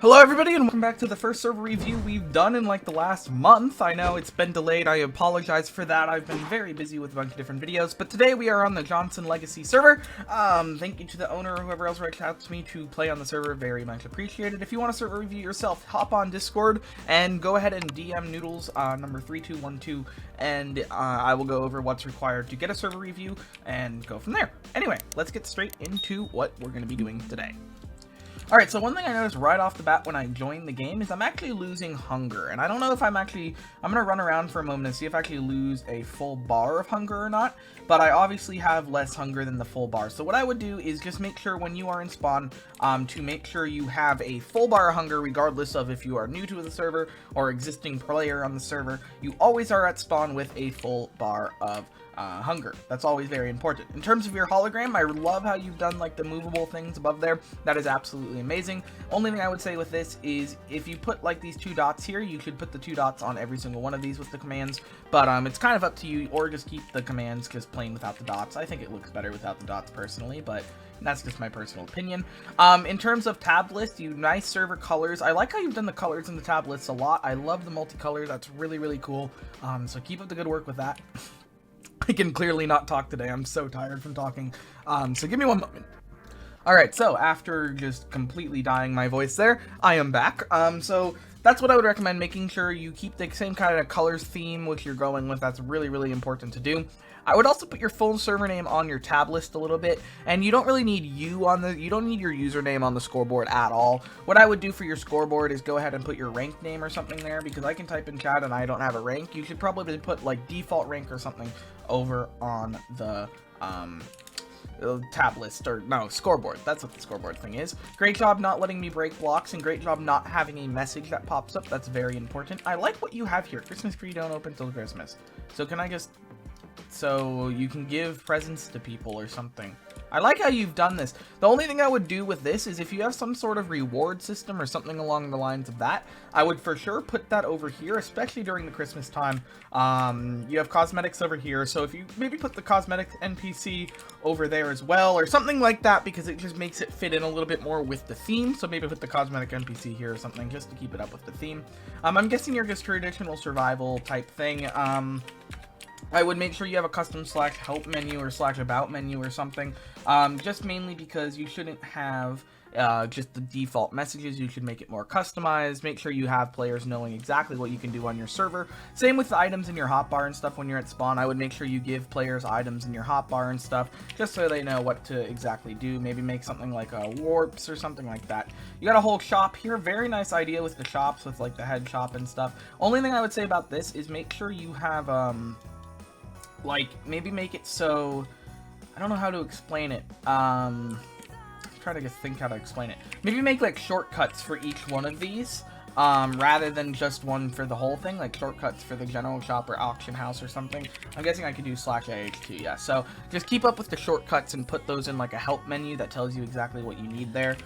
Hello everybody and welcome back to the first server review we've done in like the last month. I know it's been delayed, I apologize for that. I've been very busy with a bunch of different videos, but today we are on the Johnson Legacy server. Thank you to the owner or whoever else reached out to me to play on the server, very much appreciated. If you want a server review yourself, hop on Discord and go ahead and DM Noodles number 3212 and I will go over what's required to get a server review and go from there. Anyway, let's get straight into what we're going to be doing today. Alright, so one thing I noticed right off the bat when I joined the game is I'm actually losing hunger, and I don't know if I'm going to run around for a moment and see if I actually lose a full bar of hunger or not, but I obviously have less hunger than the full bar. So what I would do is just make sure when you are in spawn, to make sure you have a full bar of hunger regardless of if you are new to the server or existing player on the server. You always are at spawn with a full bar of hunger. That's always very important. In terms of your hologram, I love how you've done like the movable things above there. That is absolutely amazing. Only thing I would say with this is if you put like these two dots here, you should put the two dots on every single one of these with the commands, but it's kind of up to you, or just keep the commands because plain without the dots. I think it looks better without the dots personally, but that's just my personal opinion. In terms of tab list, you nice server colors. I like how you've done the colors in the tab lists a lot. I love the multicolor. That's really, really cool. So keep up the good work with that. I can clearly not talk today. I'm so tired from talking. So give me one moment. Alright, so after just completely dying my voice there, I am back. So that's what I would recommend, making sure you keep the same kind of colors theme which you're going with. That's really, really important to do. I would also put your full server name on your tab list a little bit, and you don't really need you don't need your username on the scoreboard at all. What I would do for your scoreboard is go ahead and put your rank name or something there, because I can type in chat and I don't have a rank. You should probably put like default rank or something over on the tab list, or no, scoreboard. That's what the scoreboard thing is. Great job not letting me break blocks, and great job not having a message that pops up. That's very important. I like what you have here. Christmas tree don't open till Christmas. So can I just... so you can give presents to people or something. I like how you've done this. The only thing I would do with this is if you have some sort of reward system or something along the lines of that, I would for sure put that over here, especially during the Christmas time. You have cosmetics over here, so if you maybe put the cosmetics NPC over there as well, or something like that, because it just makes it fit in a little bit more with the theme. So maybe put the cosmetic NPC here or something, just to keep it up with the theme. I'm guessing you're just traditional survival type thing. I would make sure you have a custom /help menu or /about menu or something, just mainly because you shouldn't have just the default messages. You should make it more customized. Make sure you have players knowing exactly what you can do on your server. Same with the items in your hotbar and stuff when you're at spawn. I would make sure you give players items in your hotbar and stuff, just so they know what to exactly do. Maybe make something like warps or something like that. You got a whole shop here. Very nice idea with the shops, with like the head shop and stuff. Only thing I would say about this is make sure you have like, maybe make it so, I don't know how to explain it, try to just think how to explain it. Maybe make like shortcuts for each one of these, rather than just one for the whole thing, like shortcuts for the general shop or auction house or something. I'm guessing I could do /AH2, yeah. So just keep up with the shortcuts and put those in like a help menu that tells you exactly what you need there,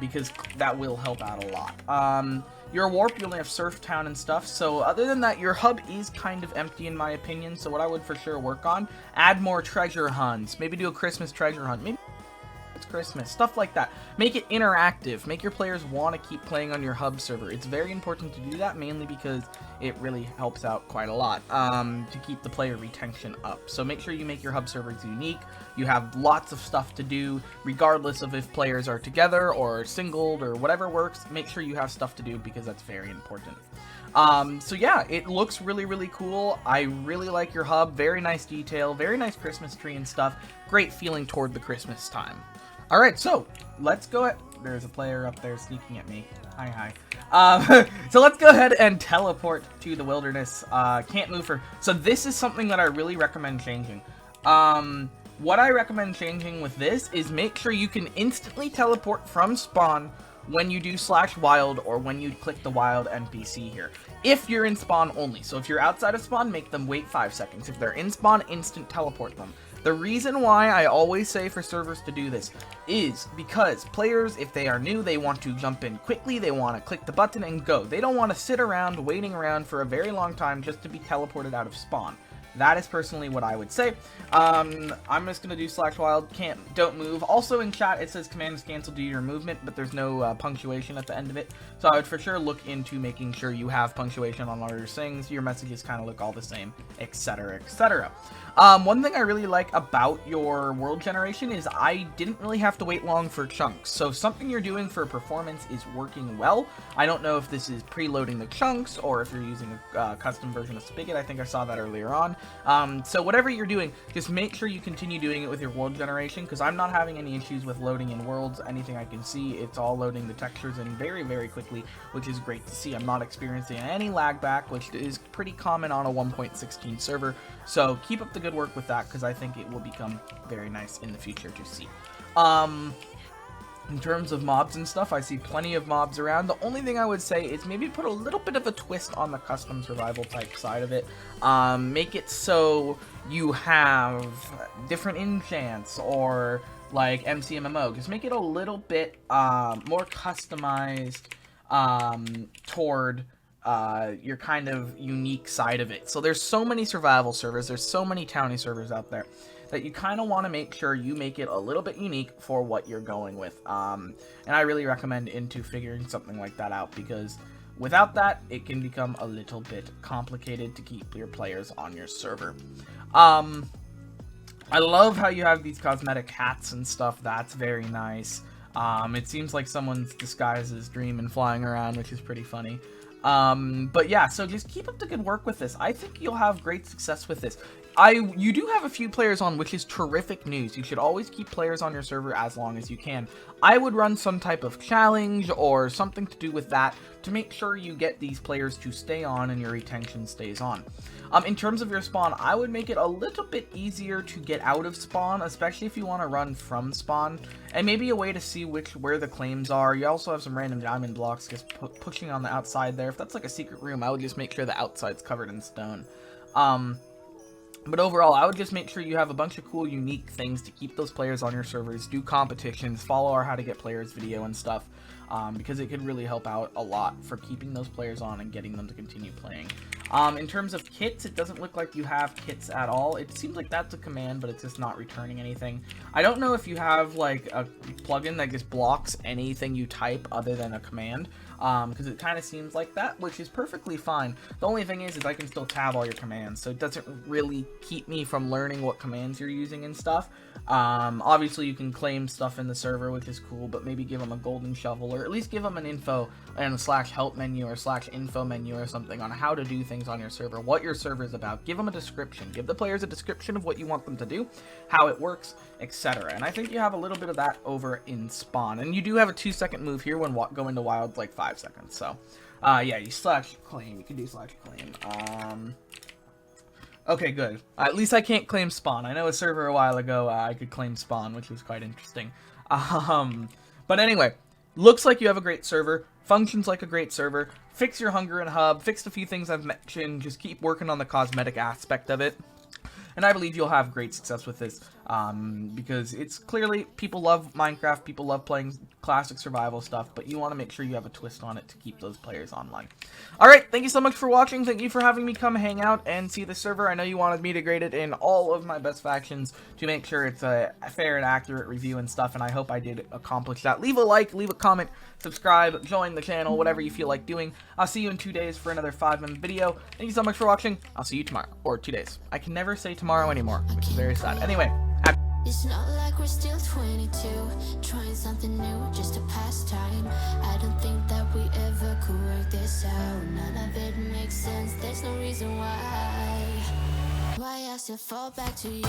because that will help out a lot. Your warp, you only have Surf Town and stuff, so other than that, your hub is kind of empty in my opinion, so what I would for sure work on, add more treasure hunts, maybe do a Christmas treasure hunt, maybe it's Christmas, stuff like that. Make it interactive, make your players want to keep playing on your hub server. It's very important to do that, mainly because it really helps out quite a lot to keep the player retention up. So make sure you make your hub servers unique. You have lots of stuff to do, regardless of if players are together or singled or whatever works. Make sure you have stuff to do because that's very important. So yeah, it looks really, really cool. I really like your hub. Very nice detail, very nice Christmas tree and stuff. Great feeling toward the Christmas time. Alright, so let's go there's a player up there sneaking at me. Hi. So let's go ahead and teleport to the wilderness. Can't move for... so this is something that I really recommend changing. What I recommend changing with this is make sure you can instantly teleport from spawn when you do /wild or when you click the wild NPC here. If you're in spawn only. So if you're outside of spawn, make them wait 5 seconds. If they're in spawn, instant teleport them. The reason why I always say for servers to do this is because players, if they are new, they want to jump in quickly, they want to click the button and go. They don't want to sit around waiting around for a very long time just to be teleported out of spawn. That is personally what I would say. I'm just gonna do /wild, don't move. Also in chat it says command is canceled due to your movement, but there's no punctuation at the end of it. So I would for sure look into making sure you have punctuation on all your things, your messages kind of look all the same, etc, etc. One thing I really like about your world generation is I didn't really have to wait long for chunks. So if something you're doing for performance is working well, I don't know if this is preloading the chunks or if you're using a custom version of Spigot. I think I saw that earlier on. So whatever you're doing, just make sure you continue doing it with your world generation, because I'm not having any issues with loading in worlds. Anything I can see, it's all loading the textures in very, very quickly, which is great to see. I'm not experiencing any lag back, which is pretty common on a 1.16 server. So keep up the good work with that, because I think it will become very nice in the future to see. In terms of mobs and stuff, I see plenty of mobs around. The only thing I would say is maybe put a little bit of a twist on the custom survival type side of it. Make it so you have different enchants or like MCMMO. Just make it a little bit more customized toward your kind of unique side of it. So there's so many survival servers, there's so many towny servers out there, that you kind of want to make sure you make it a little bit unique for what you're going with. And I really recommend into figuring something like that out, because without that, it can become a little bit complicated to keep your players on your server. I love how you have these cosmetic hats and stuff. That's very nice. It seems like someone's disguised as Dream and flying around, which is pretty funny. But yeah, so just keep up the good work with this. I think you'll have great success with this. You do have a few players on, which is terrific news. You should always keep players on your server as long as you can. I would run some type of challenge or something to do with that to make sure you get these players to stay on and your retention stays on. In terms of your spawn, I would make it a little bit easier to get out of spawn, especially if you want to run from spawn, and maybe a way to see where the claims are. You also have some random diamond blocks just pushing on the outside there. If that's like a secret room, I would just make sure the outside's covered in stone. But overall, I would just make sure you have a bunch of cool, unique things to keep those players on your servers, do competitions, follow our How to Get Players video and stuff, because it could really help out a lot for keeping those players on and getting them to continue playing. In terms of kits, it doesn't look like you have kits at all. It seems like that's a command, but it's just not returning anything. I don't know if you have like a plugin that just blocks anything you type other than a command, because it kind of seems like that, which is perfectly fine. The only thing is I can still tab all your commands, so it doesn't really keep me from learning what commands you're using and stuff. Obviously you can claim stuff in the server, which is cool, but maybe give them a golden shovel, or at least give them an info and a /help menu or /info menu or something on how to do things on your server, what your server is about. Give them a description, give the players a description of what you want them to do, how it works, etc. And I think you have a little bit of that over in spawn, and you do have a 2-second move here when going to wild, like 5 seconds. So yeah, you /claim, you can do /claim. Okay, good. At least I can't claim spawn. I know a server a while ago I could claim spawn, which was quite interesting. But anyway, looks like you have a great server, functions like a great server. Fix your hunger and hub, fixed a few things I've mentioned, just keep working on the cosmetic aspect of it. And I believe you'll have great success with this, because it's clearly, people love Minecraft, people love playing classic survival stuff, but you want to make sure you have a twist on it to keep those players online. Alright, thank you so much for watching, thank you for having me come hang out and see the server. I know you wanted me to grade it in all of my best factions to make sure it's a fair and accurate review and stuff, and I hope I did accomplish that. Leave a like, leave a comment, subscribe, join the channel, whatever you feel like doing. I'll see you in 2 days for another 5-minute video. Thank you so much for watching. I'll see you tomorrow, or 2 days. I can never say tomorrow anymore, which is very sad. Anyway, it's not like we're still 22, trying something new, just a pastime. I don't think that we ever could work this out. None of it makes sense, there's no reason why I still fall back to you.